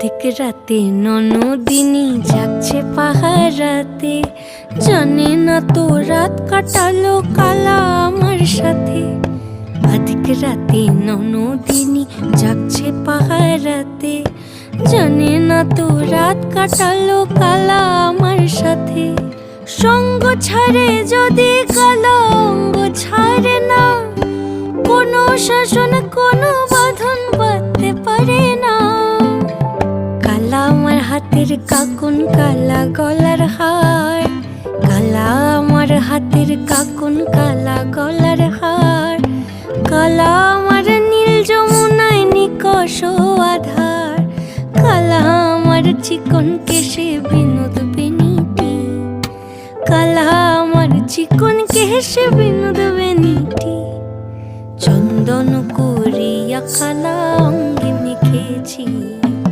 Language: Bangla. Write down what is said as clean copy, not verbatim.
অর্ধেক রাতে ননদিনী যাচ্ছে পাহারাতে, জানে না তো রাত কাটালো কালা আমার সাথে। অর্ধেক রাতে ননদিনী যাচ্ছে পাহারাতে, জানে না তো রাত কাটালো কালা আমার সাথে। সঙ্গ ছাড়ে যদি কালা অঙ্গ ছাড়ে না, কোনো শাসন কোনো বাঁধন বাঁধতে পারে না। কালা আমার হাতের কাকুন কালা গলার হার, কালা আমার হাতের কাকুন কালা গলার হার, কালা আমার নীল যমুনায় নিকষ আধার, কালা আমার চিকন কেশে বিনোদ বেনিটি, কালা আমার চিকন কেশে বিনোদ বেনিটি। চন্দন করিয়া কালা অঙ্গে মেখেছি।